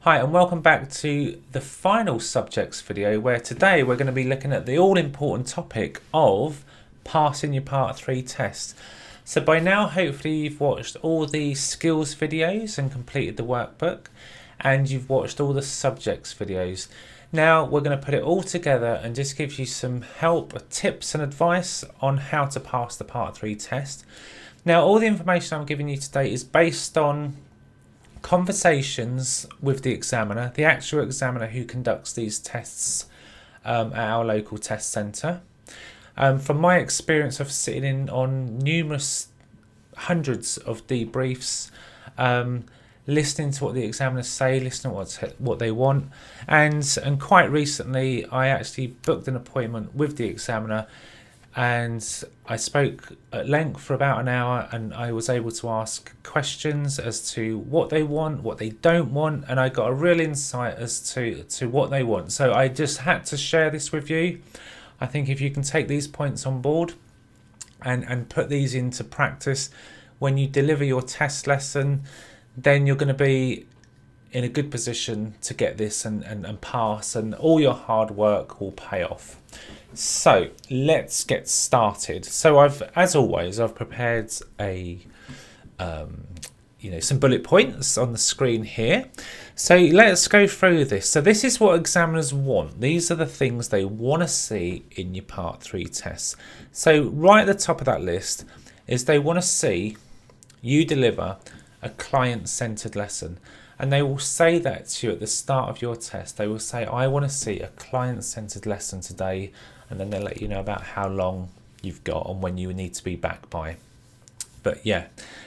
Hi and welcome back to the final subjects video, where today we're going to be looking at the all-important topic of passing your Part 3 test. So by now hopefully you've watched all the skills videos and completed the workbook, and you've watched all the subjects videos. Now we're going to put it all together and just give you some help, tips and advice on how to pass the Part 3 test. Now all the information I'm giving you today is based on conversations with the examiner, the actual examiner who conducts these tests at our local test centre. From my experience of sitting in on numerous hundreds of debriefs, listening to what the examiners say, listening to what they want, and quite recently I actually booked an appointment with the examiner, and I spoke at length for about an hour, and I was able to ask questions as to what they want, what they don't want, and I got a real insight as to what they want. So I just had to share this with you. I think if you can take these points on board and put these into practice when you deliver your test lesson, then you're going to be in a good position to get this and pass, and all your hard work will pay off. So let's get started. So as always, I've prepared a some bullet points on the screen here. So let's go through this. So this is what examiners want. These are the things they want to see in your Part 3 tests. So right at the top of that list is they want to see you deliver a client-centered lesson. And they will say that to you at the start of your test. They will say, I want to see a client-centered lesson today. And then they'll let you know about how long you've got and when you need to be back by. But yeah,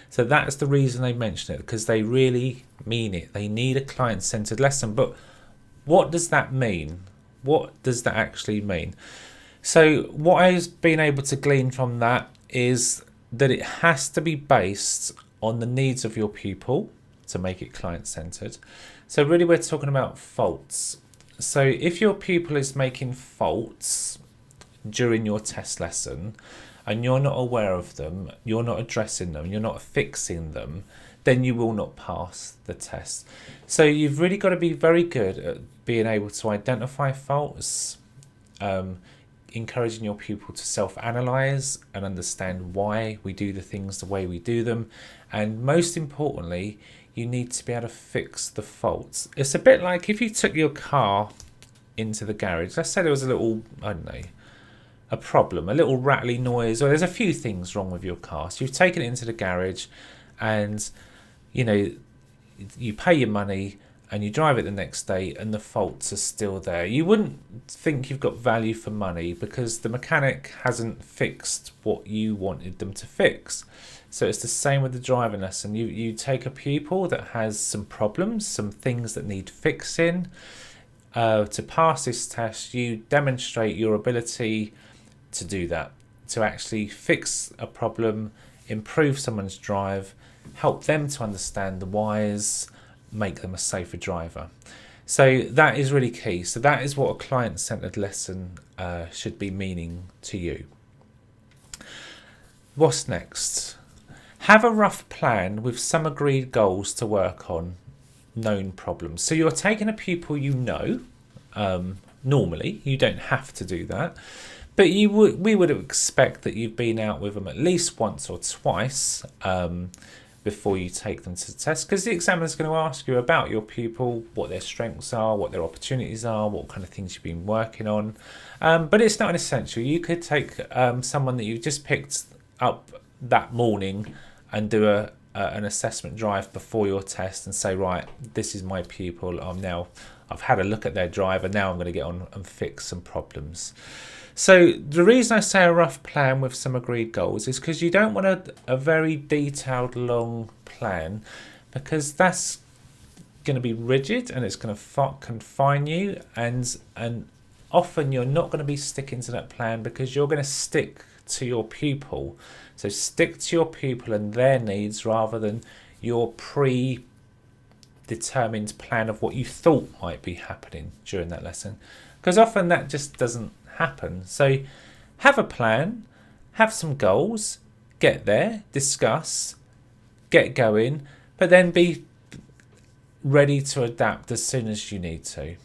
so that's the reason they mention it, because they really mean it. They need a client-centered lesson. But what does that mean? What does that actually mean? So what I've been able to glean from that is that it has to be based on the needs of your pupil to make it client-centered. So really we're talking about faults. So if your pupil is making faults during your test lesson and you're not aware of them, you're not addressing them, you're not fixing them, then you will not pass the test. So you've really got to be very good at being able to identify faults, encouraging your pupil to self-analyse and understand why we do the things the way we do them, and most importantly, you need to be able to fix the faults. It's a bit like if you took your car into the garage. Let's say there was a little, a problem, a little rattly noise, or there's a few things wrong with your car. So you've taken it into the garage and, you pay your money and you drive it the next day and the faults are still there. You wouldn't think you've got value for money because the mechanic hasn't fixed what you wanted them to fix. So it's the same with the driving lesson. You take a pupil that has some problems, some things that need fixing. To pass this test, you demonstrate your ability to do that, to actually fix a problem, improve someone's drive, help them to understand the whys, make them a safer driver. So that is really key. So that is what a client-centered lesson should be meaning to you. What's next? Have a rough plan with some agreed goals to work on known problems. So you're taking a pupil you know. Normally, you don't have to do that. But we would expect that you've been out with them at least once or twice before you take them to the test, because the examiner is going to ask you about your pupil, what their strengths are, what their opportunities are, what kind of things you've been working on. But it's not an essential. You could take someone that you've just picked up that morning and do an assessment drive before your test and say, right, this is my pupil. I've had a look at their drive and now I'm going to get on and fix some problems. So the reason I say a rough plan with some agreed goals is because you don't want a very detailed, long plan, because that's going to be rigid and it's going to confine you, and often you're not going to be sticking to that plan because you're going to stick to your pupil. So stick to your pupil and their needs rather than your predetermined plan of what you thought might be happening during that lesson, because often that just doesn't happen. So have a plan, have some goals, get there, discuss, get going, but then be ready to adapt as soon as you need to.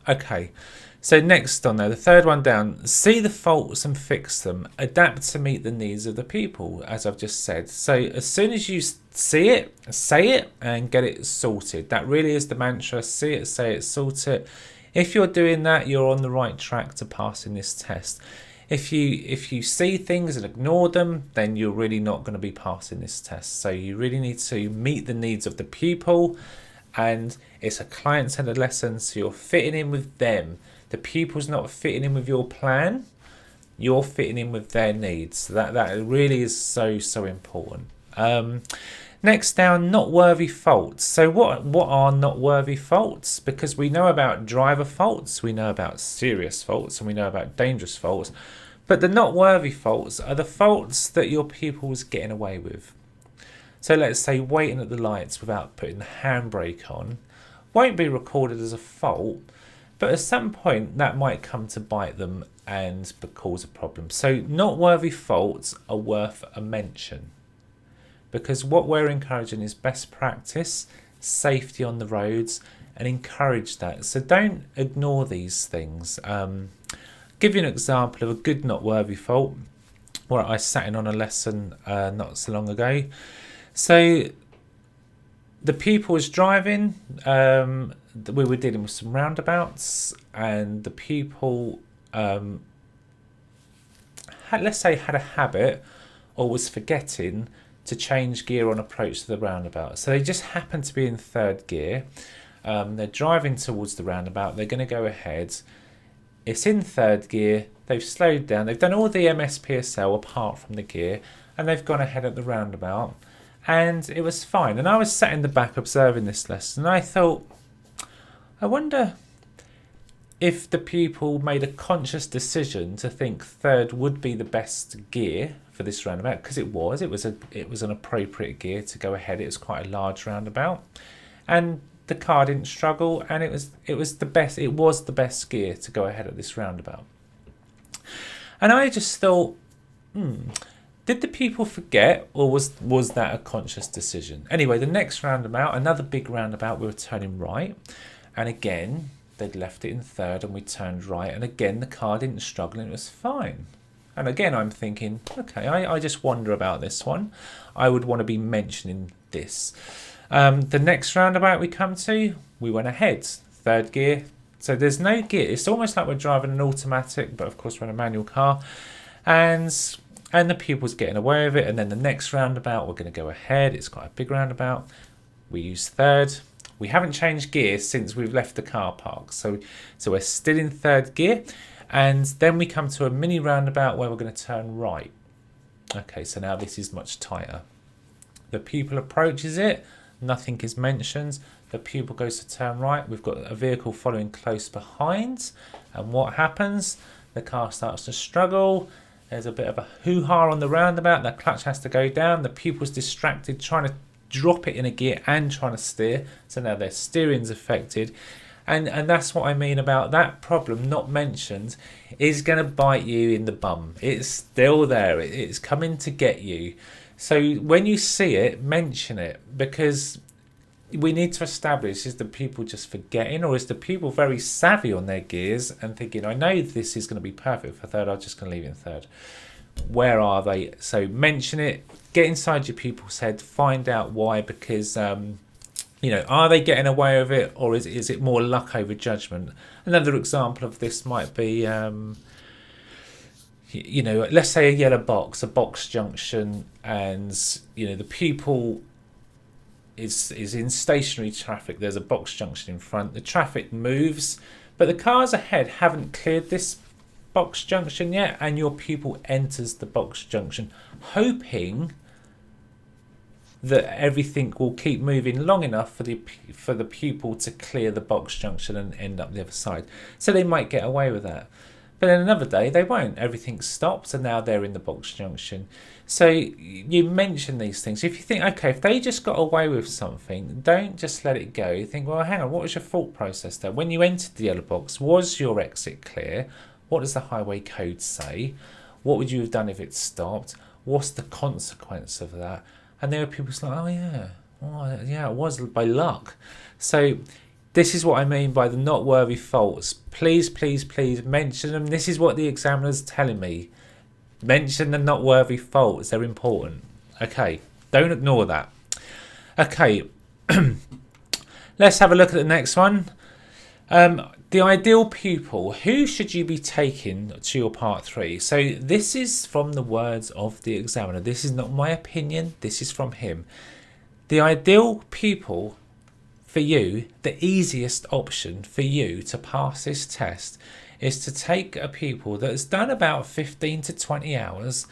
Okay, so next on there, the third one down, see the faults and fix them. Adapt to meet the needs of the people, as I've just said. So as soon as you see it, say it and get it sorted. That really is the mantra. See it, say it, sort it. If you're doing that, you're on the right track to passing this test. If you see things and ignore them, then you're really not going to be passing this test. So you really need to meet the needs of the pupil, and it's a client-centered lesson, so you're fitting in with them. The pupil's not fitting in with your plan, you're fitting in with their needs. So that really is so important. Next down, not worthy faults. So what are not worthy faults? Because we know about driver faults, we know about serious faults, and we know about dangerous faults. But the not worthy faults are the faults that your pupil's getting away with. So let's say waiting at the lights without putting the handbrake on won't be recorded as a fault, but at some point that might come to bite them and cause a problem. So not worthy faults are worth a mention, because what we're encouraging is best practice, safety on the roads, and encourage that. So don't ignore these things. Give you an example of a good not worthy fault where I sat in on a lesson not so long ago. So the pupil was driving, we were dealing with some roundabouts, and the pupil had a habit or was forgetting to change gear on approach to the roundabout. So they just happened to be in third gear. They're driving towards the roundabout, they're going to go ahead. It's in third gear, they've slowed down, they've done all the MSPSL apart from the gear, and they've gone ahead at the roundabout, and it was fine. And I was sat in the back observing this lesson, and I thought, I wonder if the pupil made a conscious decision to think third would be the best gear for this roundabout, because it was an appropriate gear to go ahead. It was quite a large roundabout, and the car didn't struggle, and it was the best gear to go ahead at this roundabout. And I just thought, did the pupil forget, or was that a conscious decision? Anyway, the next roundabout, another big roundabout, we were turning right, and again they'd left it in third and we turned right, and again the car didn't struggle and it was fine. And again I'm thinking, okay, I just wonder about this one. I would want to be mentioning this. The next roundabout we come to, we went ahead, third gear. So there's no gear. It's almost like we're driving an automatic, but of course we're in a manual car. And the pupil's getting away with it. And then the next roundabout, we're going to go ahead. It's quite a big roundabout. We use third. We haven't changed gear since we've left the car park. So we're still in third gear. And then we come to a mini roundabout where we're going to turn right. Okay, so now this is much tighter. The pupil approaches it. Nothing is mentioned. The pupil goes to turn right. We've got a vehicle following close behind. And what happens? The car starts to struggle. There's a bit of a hoo-ha on the roundabout. The clutch has to go down. The pupil's distracted, trying to drop it in a gear and trying to steer. So now their steering's affected. And that's what I mean about that problem not mentioned is going to bite you in the bum. It's still there. It's coming to get you. So when you see it, mention it, because we need to establish, is the pupil just forgetting, or is the pupil very savvy on their gears and thinking, I know this is going to be perfect for third, I'm just going to leave it in third. Where are they? So mention it, get inside your pupil's head, find out why, because, are they getting away with it, or is it more luck over judgment? Another example of this might be, let's say a yellow box, a box junction, and the pupil is in stationary traffic. There's a box junction in front. The traffic moves, but the cars ahead haven't cleared this box junction yet, and your pupil enters the box junction, hoping that everything will keep moving long enough for the pupil to clear the box junction and end up the other side. So they might get away with that. But then another day they won't. Everything stops and now they're in the box junction. So you mention these things. If you think, okay, if they just got away with something, don't just let it go. You think, well, hang on, what was your thought process there? When you entered the yellow box, was your exit clear? What does the highway code say? What would you have done if it stopped? What's the consequence of that? And there are people like, oh yeah, Oh, yeah, it was by luck. So this is what I mean by the not worthy faults. Please, please, please mention them. This is what the examiner's telling me. Mention the not worthy faults. They're important. Okay, don't ignore that. Okay, let's have a look at the next one. The ideal pupil. Who should you be taking to your part 3? So this is from the words of the examiner. This is not my opinion. This is from him. The ideal pupil for you, the easiest option for you to pass this test is to take a pupil that's done about 15 to 20 hours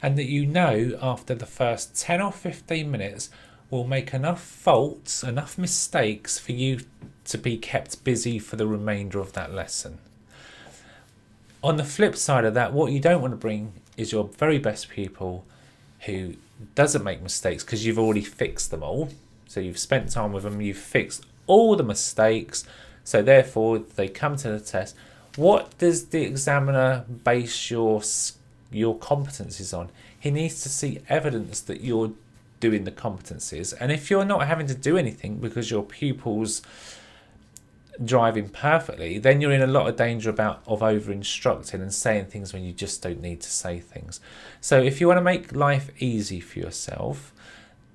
and that you know after the first 10 or 15 minutes will make enough faults, enough mistakes for you to be kept busy for the remainder of that lesson. On the flip side of that, what you don't want to bring is your very best pupil who doesn't make mistakes because you've already fixed them all. So you've spent time with them, you've fixed all the mistakes, so therefore they come to the test. What does the examiner base your competencies on? He needs to see evidence that you're doing the competencies. And if you're not having to do anything because your pupil's driving perfectly, then you're in a lot of danger of over instructing and saying things when you just don't need to say things. So if you want to make life easy for yourself,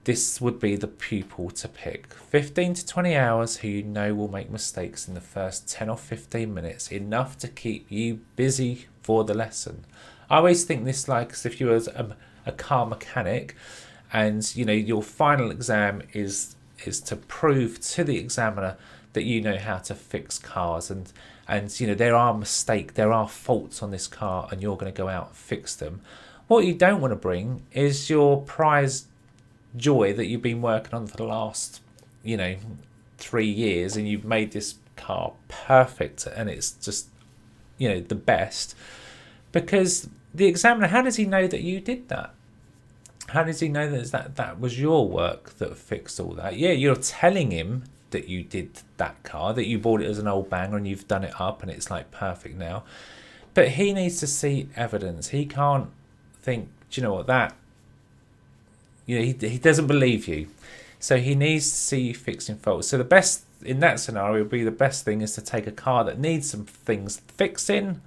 this would be the pupil to pick. 15 to 20 hours who you know will make mistakes in the first 10 or 15 minutes, enough to keep you busy for the lesson. I always think this like as if you were a car mechanic and your final exam is to prove to the examiner that you know how to fix cars and there are faults on this car and you're going to go out and fix them. What you don't want to bring is your prize joy that you've been working on for the last 3 years and you've made this car perfect and it's just the best, because the examiner, how does he know that you did that? How does he know that was your work that fixed all that? Yeah, you're telling him that you did that car, that you bought it as an old banger and you've done it up and it's like perfect now, but he needs to see evidence. He can't think, do you know what, that he doesn't believe you, so he needs to see you fixing faults. So the best in that scenario would be, the best thing is to take a car that needs some things fixing,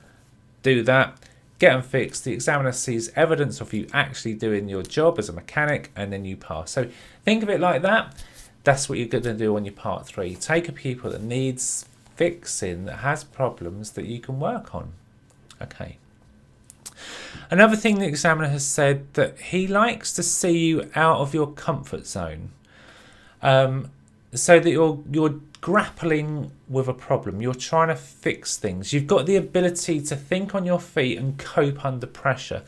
do that, get them fixed. The examiner sees evidence of you actually doing your job as a mechanic and then you pass. So think of it like that. That's what you're going to do on your part 3. Take a pupil that needs fixing, that has problems that you can work on. Okay. Another thing the examiner has said, that he likes to see you out of your comfort zone, so that you're grappling with a problem. You're trying to fix things. You've got the ability to think on your feet and cope under pressure.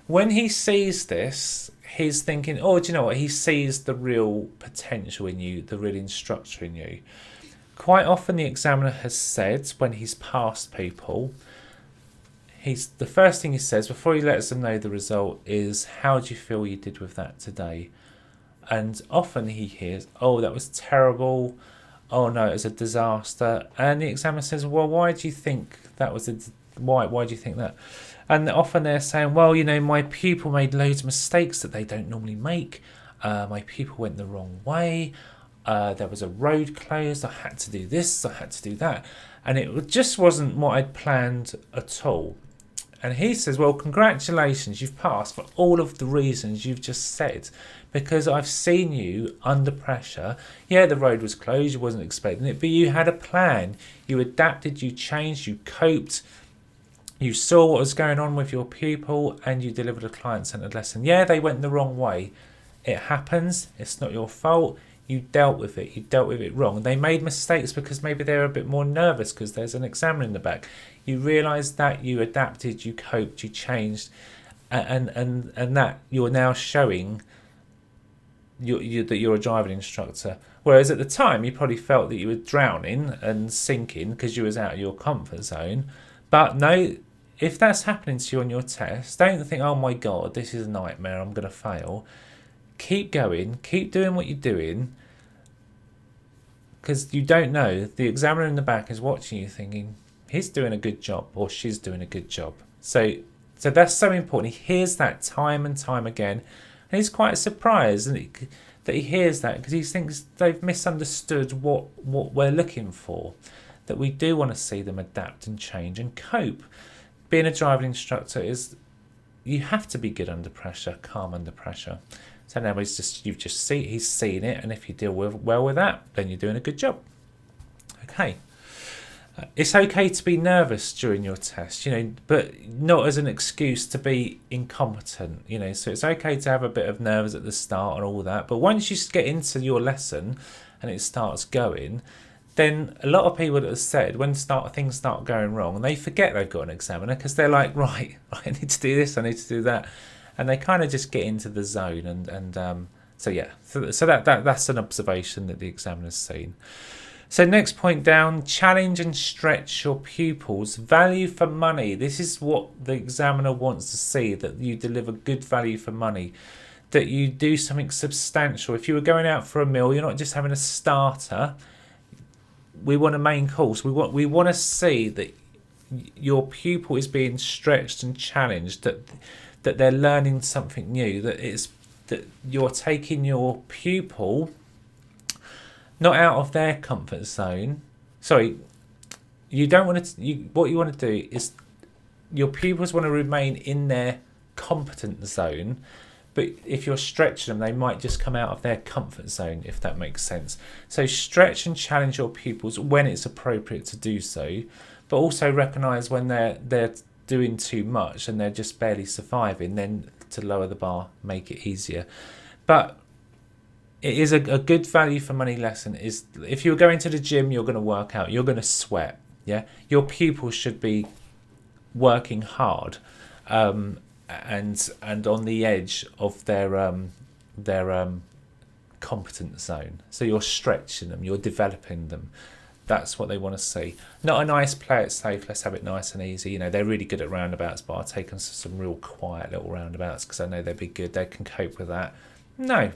When he sees this, he's thinking, oh, do you know what? He sees the real potential in you, the real instructor in you. Quite often the examiner has said, when he's passed people, the first thing he says before he lets them know the result is, how do you feel you did with that today? And often he hears, oh, that was terrible. Oh no, it was a disaster. And the examiner says, well, why do you think that was why do you think that? And often they're saying, well, my pupil made loads of mistakes that they don't normally make. My pupil went the wrong way. There was a road closed. I had to do this. I had to do that. And it just wasn't what I'd planned at all. And he says, well, congratulations, you've passed for all of the reasons you've just said, because I've seen you under pressure. Yeah, the road was closed, you wasn't expecting it, but you had a plan. You adapted, you changed, you coped, you saw what was going on with your pupil, and you delivered a client-centered lesson. Yeah, they went the wrong way. It happens, it's not your fault. You dealt with it. You dealt with it wrong. They made mistakes because maybe they're a bit more nervous because there's an examiner in the back. You realised that, you adapted, you coped, you changed, and that you're now showing that you're a driving instructor. Whereas at the time, you probably felt that you were drowning and sinking because you was out of your comfort zone. But no, if that's happening to you on your test, don't think, oh my God, this is a nightmare, I'm going to fail. Keep going, keep doing what you're doing, because you don't know. The examiner in the back is watching you thinking, he's doing a good job or she's doing a good job. So that's so important. He hears that time and time again, and he's quite surprised that he hears that, because he thinks they've misunderstood what we're looking for, that we do want to see them adapt and change and cope. Being a driving instructor is, you have to be good under pressure, calm under pressure. So now he's seen it, and if you deal well with that, then you're doing a good job. Okay. It's okay to be nervous during your test, but not as an excuse to be incompetent, So it's okay to have a bit of nerves at the start and all that. But once you get into your lesson and it starts going, then a lot of people that have said when things start going wrong, they forget they've got an examiner, because they're like, right, I need to do this, I need to do that. And they kind of just get into the zone. So that's an observation that the examiner's seen. So next point down, challenge and stretch your pupils. Value for money. This is what the examiner wants to see, that you deliver good value for money, that you do something substantial. If you were going out for a meal, you're not just having a starter. We want a main course. We want to see that your pupil is being stretched and challenged, that they're learning something new, that you're taking your pupil not out of their comfort zone. Sorry, you don't want to. What you want to do is your pupils want to remain in their competent zone, but if you're stretching them, they might just come out of their comfort zone, if that makes sense. So stretch and challenge your pupils when it's appropriate to do so, but also recognise when they're doing too much and they're just barely surviving, then to lower the bar, make it easier. But it is a good value for money lesson. Is if you're going to the gym, you're going to work out, you're going to sweat. Yeah, your pupils should be working hard, and on the edge of their competent zone. So you're stretching them, you're developing them. That's what they want to see. Not a nice play it safe, let's have it nice and easy. They're really good at roundabouts, but I'll take them to some real quiet little roundabouts because I know they'll be good. They can cope with that. No.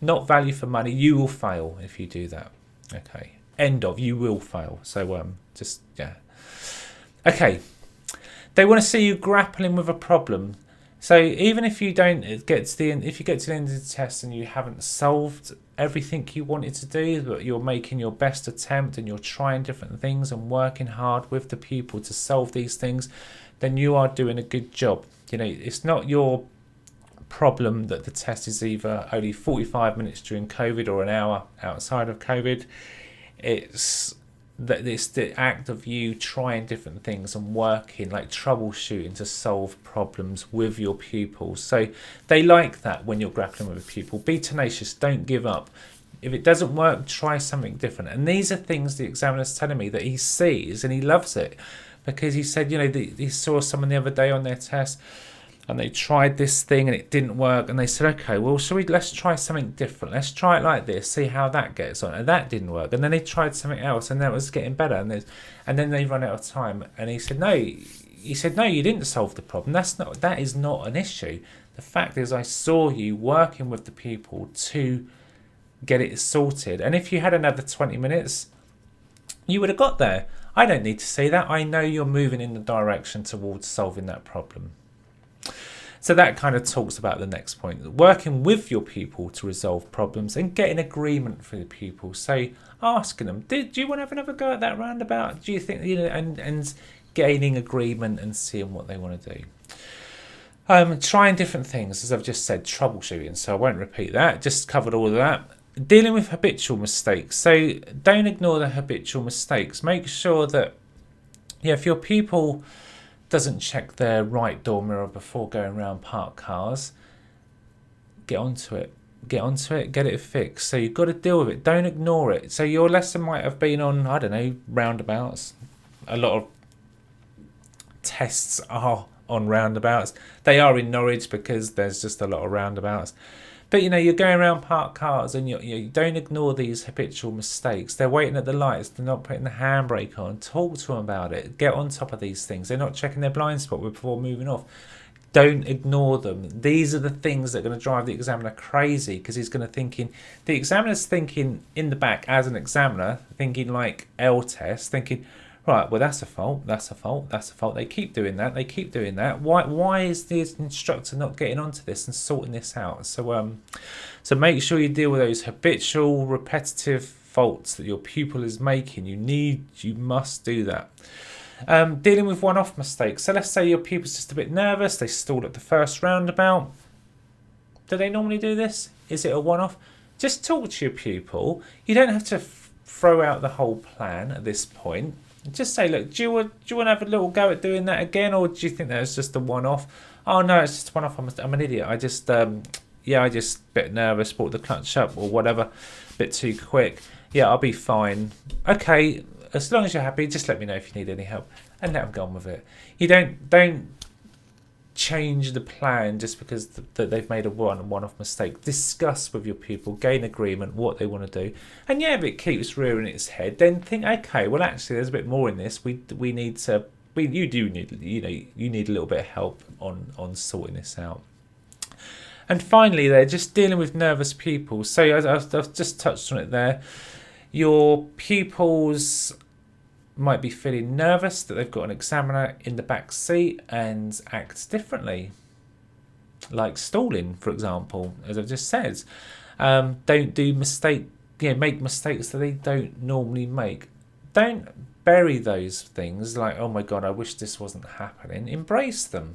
Not value for money. You will fail if you do that. Okay. End of. You will fail. So Okay. They want to see you grappling with a problem. So even if you don't get to the end, if you get to the end of the test and you haven't solved everything you wanted to do, but you're making your best attempt and you're trying different things and working hard with the pupil to solve these things, then you are doing a good job. It's not your problem that the test is either only 45 minutes during COVID or an hour outside of COVID. It's the act of you trying different things and working, like troubleshooting to solve problems with your pupils. So they like that when you're grappling with a pupil. Be tenacious, don't give up. If it doesn't work, try something different. And these are things the examiner's telling me that he sees and he loves it, because he said, he saw someone the other day on their test and they tried this thing and it didn't work, and they said, okay, well, let's try something different. Let's try it like this, see how that gets on. And that didn't work. And then they tried something else and that was getting better. And then they run out of time. And he said, no, you didn't solve the problem. That is not an issue. The fact is, I saw you working with the people to get it sorted. And if you had another 20 minutes, you would have got there. I don't need to see that. I know you're moving in the direction towards solving that problem. So that kind of talks about the next point, working with your pupil to resolve problems and getting agreement for the pupil. So asking them, do you want to have another go at that roundabout? Do you think, and gaining agreement and seeing what they want to do. Trying different things, as I've just said, troubleshooting. So I won't repeat that, just covered all of that. Dealing with habitual mistakes. So don't ignore the habitual mistakes. Make sure that, if your pupil doesn't check their right door mirror before going around parked cars, get onto it, get it fixed. So you've got to deal with it, don't ignore it. So your lesson might have been on, I don't know, roundabouts. A lot of tests are on roundabouts. They are in Norwich because there's just a lot of roundabouts. But you're going around parked cars and you don't ignore these habitual mistakes. They're waiting at the lights, they're not putting the handbrake on. Talk to them about it. Get on top of these things. They're not checking their blind spot before moving off. Don't ignore them. These are the things that are going to drive the examiner crazy, because he's going to the examiner's thinking in the back as an examiner, thinking like L test, thinking, Right, well, that's a fault, that's a fault, that's a fault. They keep doing that, they keep doing that. Why is the instructor not getting onto this and sorting this out? So make sure you deal with those habitual, repetitive faults that your pupil is making. You must do that. Dealing with one-off mistakes. So let's say your pupil's just a bit nervous, they stalled at the first roundabout. Do they normally do this? Is it a one-off? Just talk to your pupil. You don't have to throw out the whole plan at this point. Just say, look, do you want to have a little go at doing that again, or do you think that was just a one-off? Oh no, it's just a one-off. I'm an idiot. I just a bit nervous, brought the clutch up or whatever, a bit too quick. Yeah, I'll be fine. Okay, as long as you're happy, just let me know if you need any help, and let them go on with it. You don't change the plan just because that they've made a one-off mistake. Discuss with your pupil, gain agreement what they want to do, and if it keeps rearing its head, then think, okay, well actually there's a bit more in this. You need a little bit of help on sorting this out. And finally, they're just dealing with nervous pupils. So I've just touched on it there. Your pupils might be feeling nervous that they've got an examiner in the back seat and act differently, like stalling, for example, as I've just said. Don't make mistakes that they don't normally make. Don't bury those things like, oh my God, I wish this wasn't happening. Embrace them.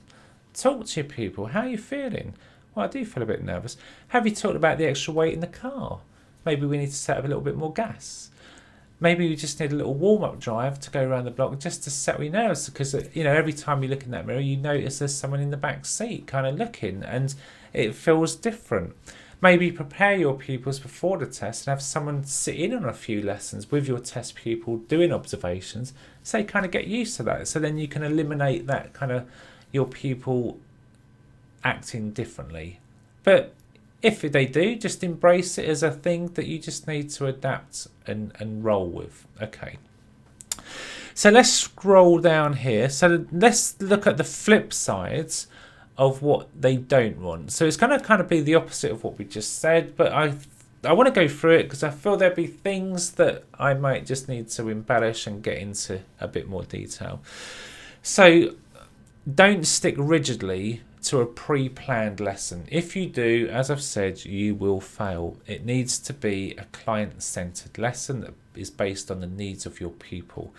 Talk to your pupil. How are you feeling? Well, I do feel a bit nervous. Have you talked about the extra weight in the car? Maybe we need to set up a little bit more gas. Maybe we just need a little warm-up drive to go around the block just to settle your nerves, because every time you look in that mirror, you notice there's someone in the back seat kind of looking, and it feels different. Maybe prepare your pupils before the test and have someone sit in on a few lessons with your test pupil doing observations, so they kind of get used to that. So then you can eliminate that kind of your pupil acting differently. But if they do, just embrace it as a thing that you just need to adapt and roll with. Okay. So let's scroll down here. So let's look at the flip sides of what they don't want. So it's going to kind of be the opposite of what we just said, but I want to go through it because I feel there'll be things that I might just need to embellish and get into a bit more detail. So don't stick rigidly to a pre-planned lesson. If you do, as I've said, you will fail. It needs to be a client-centered lesson that is based on the needs of your pupil.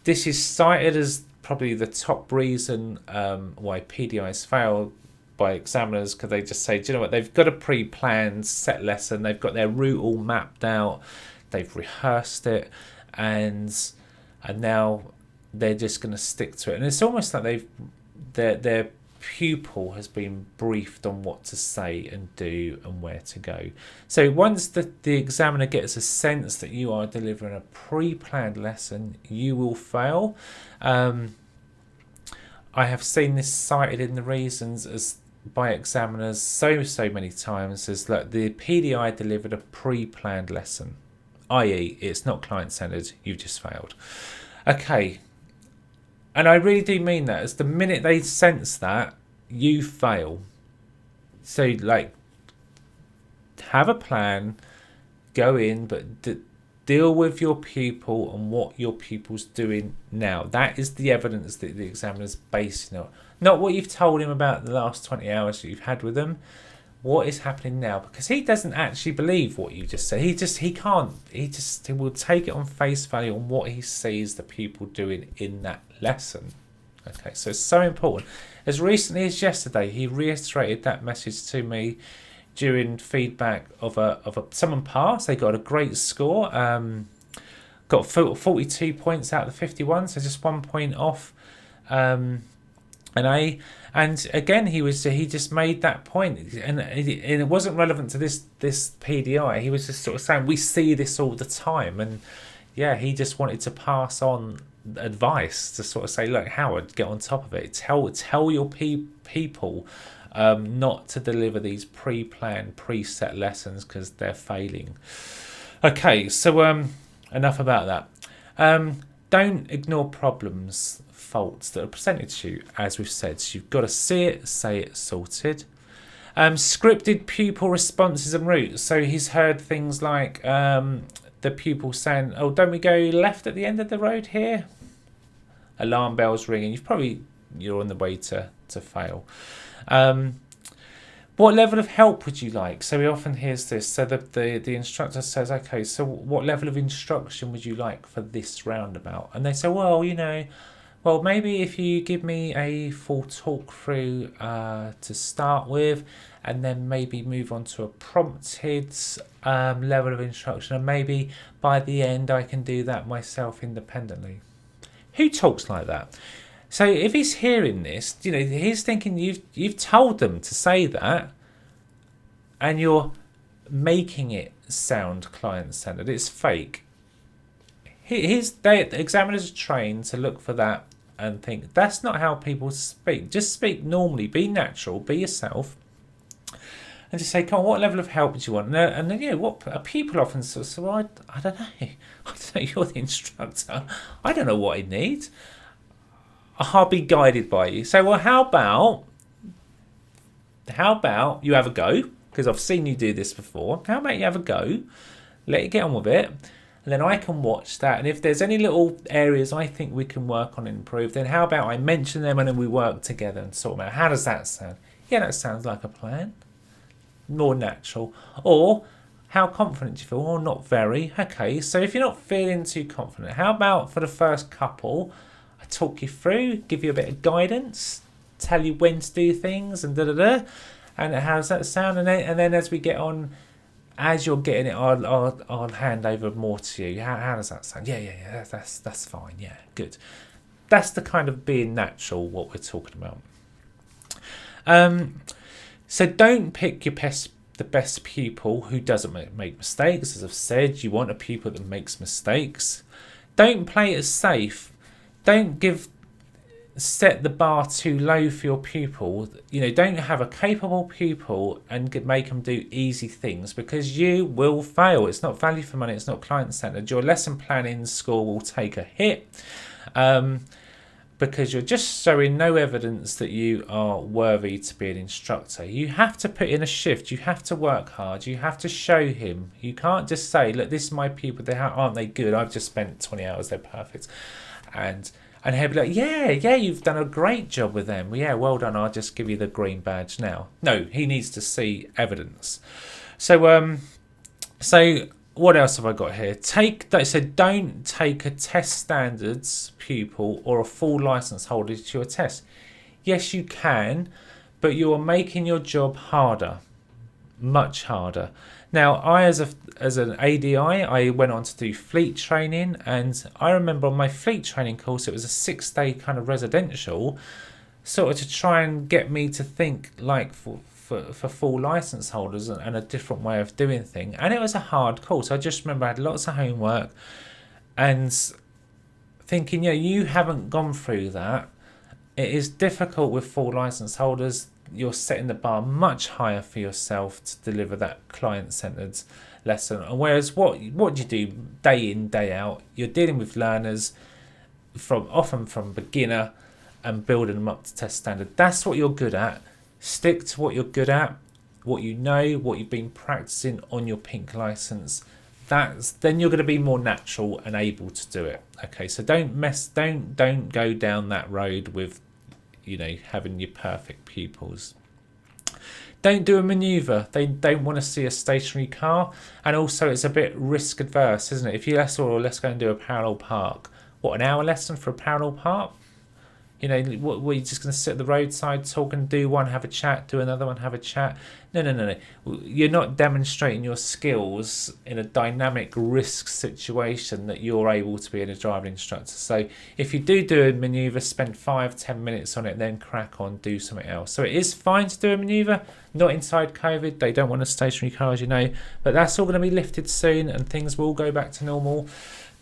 This is cited as probably the top reason why PDIs fail by examiners, because they just say, do you know what, they've got a pre-planned set lesson, they've got their route all mapped out, they've rehearsed it, and now they're just going to stick to it. And it's almost like their pupil has been briefed on what to say and do and where to go. So once the examiner gets a sense that you are delivering a pre-planned lesson, you will fail. I have seen this cited in the reasons as by examiners so many times as that the PDI delivered a pre-planned lesson, i.e. it's not client-centered, you've just failed. Okay. And I really do mean that. As the minute they sense that, you fail. So, have a plan, go in, but deal with your pupil and what your pupil's doing now. That is the evidence that the examiner's basing on. Not what you've told him about the last 20 hours that you've had with them. What is happening now? Because he doesn't actually believe what you just said. He will take it on face value on what he sees the pupil doing in that lesson. Okay, so it's so important. As recently as yesterday, he reiterated that message to me during feedback of someone passed. They got a great score. Got 42 points out of the 51, so just 1 point off. And again, he just made that point, and it wasn't relevant to this PDI. He was just sort of saying we see this all the time, and he just wanted to pass on advice to sort of say, look, Howard, get on top of it. Tell your people not to deliver these pre-planned, preset lessons because they're failing. Okay, so enough about that. Don't ignore problems, faults that are presented to you. As we've said, so you've got to see it, say it, sorted. Scripted pupil responses and routes. So he's heard things like the pupil saying, oh, don't we go left at the end of the road here? Alarm bells ringing. You're on the way to fail. What level of help would you like? So we often hear this. So the instructor says, okay, so what level of instruction would you like for this roundabout? And they say, well, well, maybe if you give me a full talk through to start with, and then maybe move on to a prompted level of instruction, and maybe by the end I can do that myself independently. Who talks like that? So if he's hearing this, he's thinking you've told them to say that, and you're making it sound client-centered. It's fake. The examiners are trained to look for that and think that's not how people speak. Just speak normally, be natural, be yourself, and just say, "Come on, what level of help do you want?" And then what people often say, "So I don't know. I don't know. You're the instructor. I don't know what I need. I'll be guided by you." So, well, how about you have a go? Because I've seen you do this before. How about you have a go? Let you get on with it. And then I can watch that. And if there's any little areas I think we can work on and improve, then how about I mention them and then we work together and sort them out. How does that sound? Yeah, that sounds like a plan. More natural. Or how confident do you feel? Or not very. Okay, so if you're not feeling too confident, how about for the first couple, I talk you through, give you a bit of guidance, tell you when to do things and da-da-da. And how does that sound? And then as we get on, as you're getting it, I'll hand over more to you. How does that sound? Yeah. That's fine. Yeah, good. That's the kind of being natural what we're talking about. So don't pick the best pupil who doesn't make mistakes. As I've said, you want a pupil that makes mistakes. Don't play it safe. Don't set the bar too low for your pupil. Don't have a capable pupil and make them do easy things, because you will fail. It's not value for money. It's not client-centered. Your lesson plan in school will take a hit because you're just showing no evidence that you are worthy to be an instructor. You have to put in a shift. You have to work hard. You have to show him. You can't just say, look, this is my pupil. Aren't they good? I've just spent 20 hours. They're perfect. And he'll be like, yeah, you've done a great job with them. Yeah, well done. I'll just give you the green badge now. No, he needs to see evidence. So what else have I got here? Don't take a test standards pupil or a full license holder to your test. Yes, you can, but you are making your job harder, much harder. Now, I as an ADI, I went on to do fleet training, and I remember on my fleet training course, it was a 6-day kind of residential, sort of to try and get me to think like for full license holders and a different way of doing things. And it was a hard course. I just remember I had lots of homework and thinking, you haven't gone through that. It is difficult with full license holders. You're setting the bar much higher for yourself to deliver that client-centered lesson. And whereas what you do day in, day out, you're dealing with learners often from beginner and building them up to test standard. That's what you're good at. Stick to what you're good at, what you know, what you've been practicing on your pink license. Then you're going to be more natural and able to do it. Okay, so don't go down that road with having your perfect pupils. Don't do a manoeuvre. They don't want to see a stationary car, and also it's a bit risk adverse, isn't it? If let's go and do a parallel park. What, an hour lesson for a parallel park? What, were you just going to sit at the roadside, talk and do one, have a chat, do another one, have a chat? No. You're not demonstrating your skills in a dynamic risk situation that you're able to be a driving instructor. So if you do a manoeuvre, spend 5-10 minutes on it, then crack on, do something else. So it is fine to do a manoeuvre, not inside COVID. They don't want a stationary car, as you know, but that's all going to be lifted soon and things will go back to normal.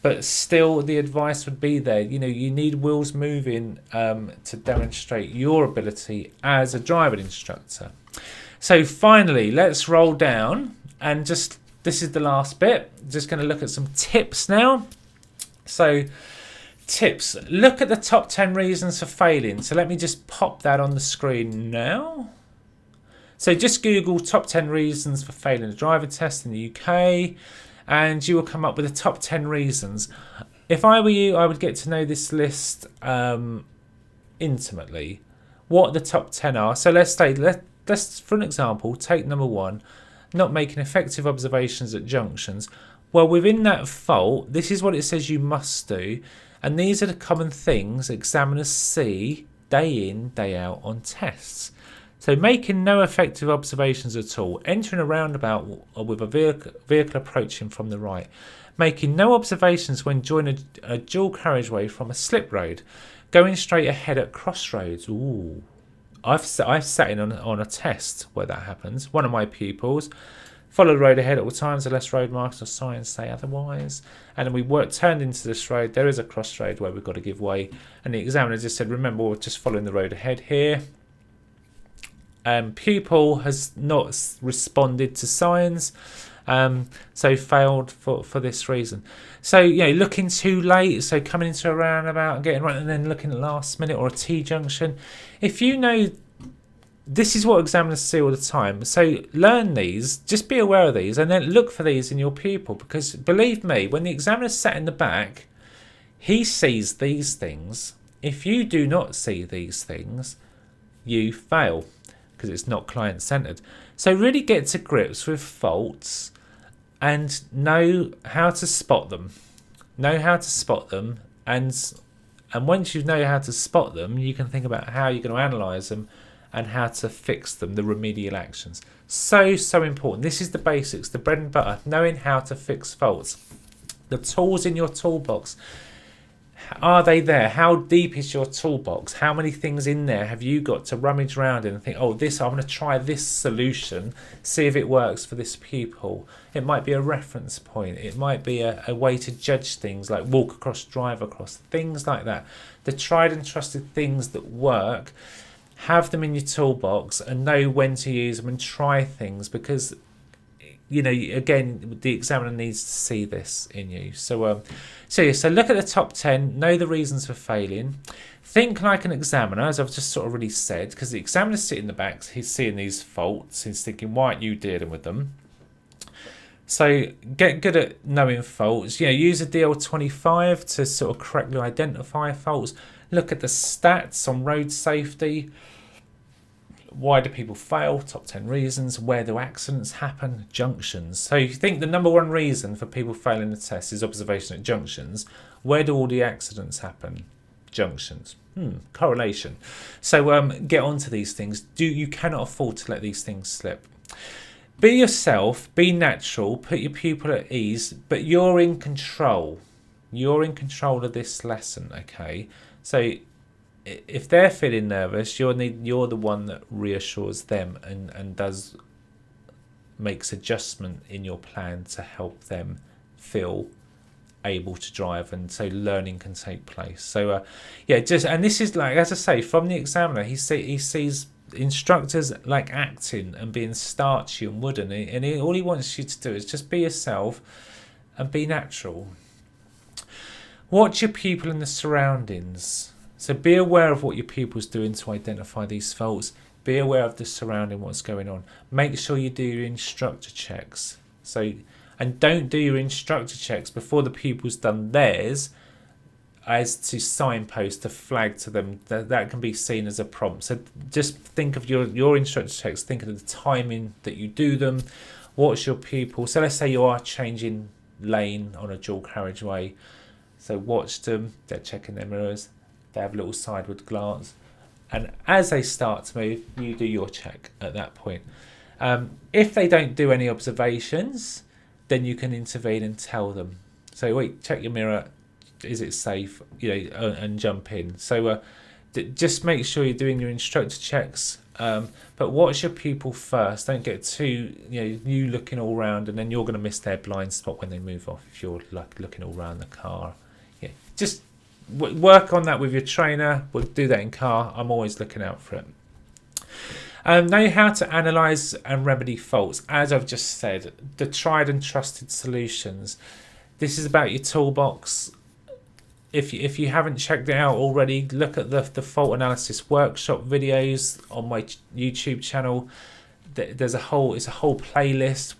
But still, the advice would be there. You need wheels moving to demonstrate your ability as a driving instructor. So finally, let's roll down and this is the last bit. Just going to look at some tips now. So tips, look at the top 10 reasons for failing. So let me just pop that on the screen now. So just Google top 10 reasons for failing a driver test in the UK. and you will come up with the top 10 reasons. If I were you, I would get to know this list intimately, what the top 10 are. So let's for an example, take number 1, not making effective observations at junctions. Well, within that fault, this is what it says you must do, and these are the common things examiners see day in, day out on tests. So making no effective observations at all, entering a roundabout with a vehicle approaching from the right, making no observations when joining a dual carriageway from a slip road, going straight ahead at crossroads. Ooh, I've sat in on a test where that happens. One of my pupils, follow the road ahead at all times unless road markers or signs say otherwise. And then we turned into this road. There is a crossroad where we've got to give way. And the examiner just said, remember, we're just following the road ahead here. Pupil has not responded to signs, so failed for this reason. So, looking too late, so coming into a roundabout and getting right, and then looking at last minute or a T-junction. If you know, this is what examiners see all the time. So learn these, just be aware of these, and then look for these in your pupil, because believe me, when the examiner's sat in the back, he sees these things. If you do not see these things, you fail, because it's not client-centered. So really get to grips with faults and know how to spot them. And once you know how to spot them, you can think about how you're going to analyse them and how to fix them, the remedial actions. So important. This is the basics, the bread and butter, knowing how to fix faults. The tools in your toolbox. Are they there? How deep is your toolbox? How many things in there have you got to rummage around in and think, I'm going to try this solution, see if it works for this pupil. It might be a reference point. It might be a way to judge things like walk across, drive across, things like that. The tried and trusted things that work, have them in your toolbox and know when to use them and try things, because again, the examiner needs to see this in you. So look at the top 10, know the reasons for failing, think like an examiner, as I've just sort of really said, because the examiner's sitting in the back, he's seeing these faults, he's thinking, why aren't you dealing with them? So get good at knowing faults. Use a DL25 to sort of correctly identify faults. Look at the stats on road safety. Why do people fail? Top 10 reasons. Where do accidents happen? Junctions. So you think the number one reason for people failing the test is observation at junctions. Where do all the accidents happen? Junctions. Correlation. So get onto these things. You cannot afford to let these things slip. Be yourself. Be natural. Put your pupil at ease. But you're in control. You're in control of this lesson, okay? So if they're feeling nervous, you're the one that reassures them and makes adjustment in your plan to help them feel able to drive, and so learning can take place. So and this is, like, as I say, from the examiner, he sees instructors like acting and being starchy and wooden, and all he wants you to do is just be yourself and be natural. Watch your pupil and the surroundings. So be aware of what your pupil's doing to identify these faults. Be aware of the surrounding, what's going on. Make sure you do your instructor checks. And don't do your instructor checks before the pupil's done theirs, as to signpost, to flag to them. That can be seen as a prompt. So just think of your instructor checks. Think of the timing that you do them. Watch your pupil. So let's say you are changing lane on a dual carriageway. So watch them. They're checking their mirrors. They have a little sideward glance, and as they start to move, you do your check at that point. If they don't do any observations, then you can intervene and tell them. So wait, check your mirror, is it safe? And jump in. So just make sure you're doing your instructor checks, but watch your pupil first. Don't get too you looking all round, and then you're going to miss their blind spot when they move off if you're like looking all round the car. Just work on that with your trainer. We'll do that in car. I'm always looking out for it. Know how to analyse and remedy faults. As I've just said, the tried and trusted solutions. This is about your toolbox. If you haven't checked it out already, look at the fault analysis workshop videos on my YouTube channel. It's a whole playlist.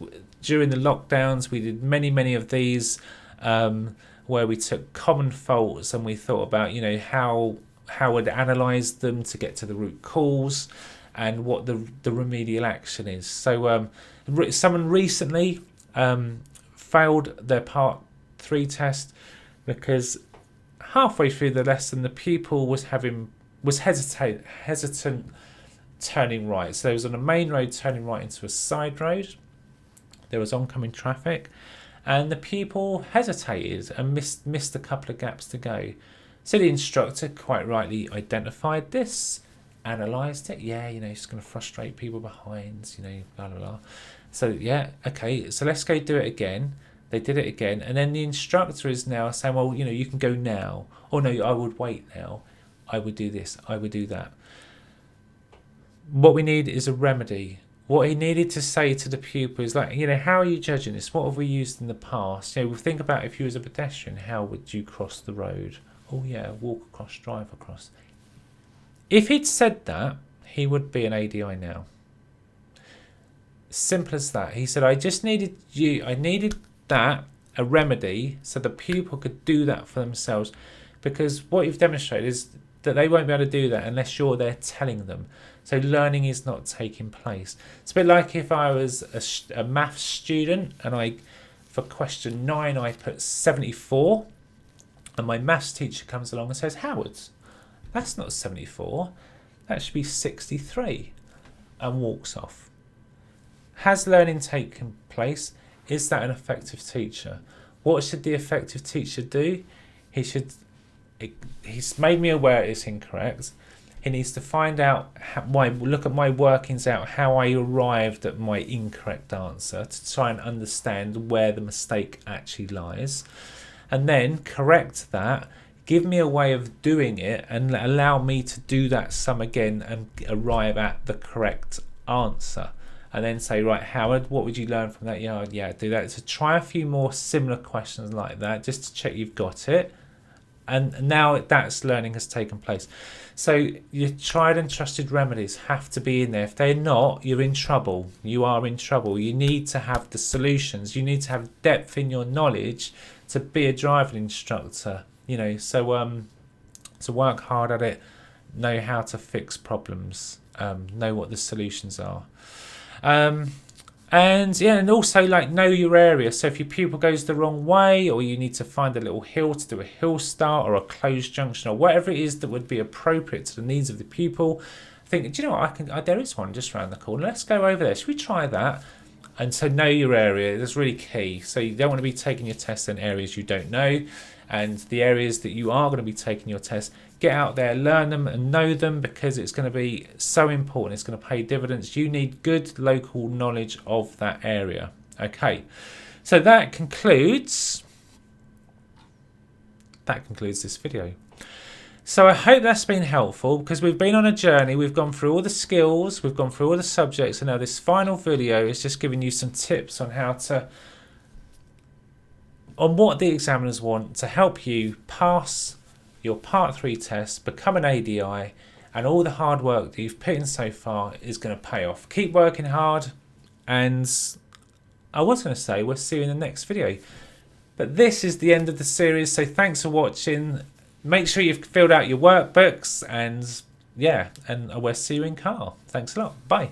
during the lockdowns, we did many of these where we took common faults and we thought about, you know, how we'd analyse them to get to the root cause and what the remedial action is. So someone recently failed their part 3 test because halfway through the lesson the pupil was hesitant turning right. So there was on a main road turning right into a side road. There was oncoming traffic and the pupil hesitated and missed a couple of gaps to go. So the instructor quite rightly identified this, analysed it. Yeah, you know, it's going to frustrate people behind, you know, blah, blah, blah. So, yeah, okay, so let's go do it again. They did it again. And then the instructor is now saying, well, you know, you can go now. Or no, I would wait now. I would do this. I would do that. What we need is a remedy. What he needed to say to the pupil is like, you know, how are you judging this? What have we used in the past? You know, think about if you was a pedestrian, how would you cross the road? Oh yeah, walk across, drive across. If he'd said that, he would be an ADI now. Simple as that. He said, I needed that, a remedy, so the pupil could do that for themselves. Because what you've demonstrated is that they won't be able to do that unless you're there telling them. So learning is not taking place. It's a bit like if I was a maths student and for question 9 I put 74 and my maths teacher comes along and says, Howard, that's not 74, that should be 63, and walks off. Has learning taken place? Is that an effective teacher? What should the effective teacher do? He's made me aware it's incorrect. He needs to find out look at my workings out, how I arrived at my incorrect answer to try and understand where the mistake actually lies. And then correct that, give me a way of doing it and allow me to do that sum again and arrive at the correct answer. And then say, right, Howard, what would you learn from that? Yeah, do that. So try a few more similar questions like that just to check you've got it. And now that's learning has taken place. So your tried and trusted remedies have to be in there. If they're not, you're in trouble. You are in trouble. You need to have the solutions. You need to have depth in your knowledge to be a driving instructor. You know, so to work hard at it, know how to fix problems, know what the solutions are. And yeah, and also like know your area. So if your pupil goes the wrong way, or you need to find a little hill to do a hill start or a closed junction or whatever it is that would be appropriate to the needs of the pupil, think, do you know what, there is one just around the corner. Let's go over there. Should we try that? And so know your area. That's really key. So you don't want to be taking your tests in areas you don't know. And the areas that you are going to be taking your test, get out there, learn them and know them, because it's going to be so important. It's going to pay dividends. You need good local knowledge of that area. Okay, so that concludes this video. So I hope that's been helpful, because we've been on a journey. We've gone through all the skills, we've gone through all the subjects, and now this final video is just giving you some tips on what the examiners want to help you pass your Part 3 test, become an ADI, and all the hard work that you've put in so far is going to pay off. Keep working hard, and I was going to say we'll see you in the next video. But this is the end of the series, so thanks for watching. Make sure you've filled out your workbooks, and yeah, and we'll see you in car. Thanks a lot. Bye.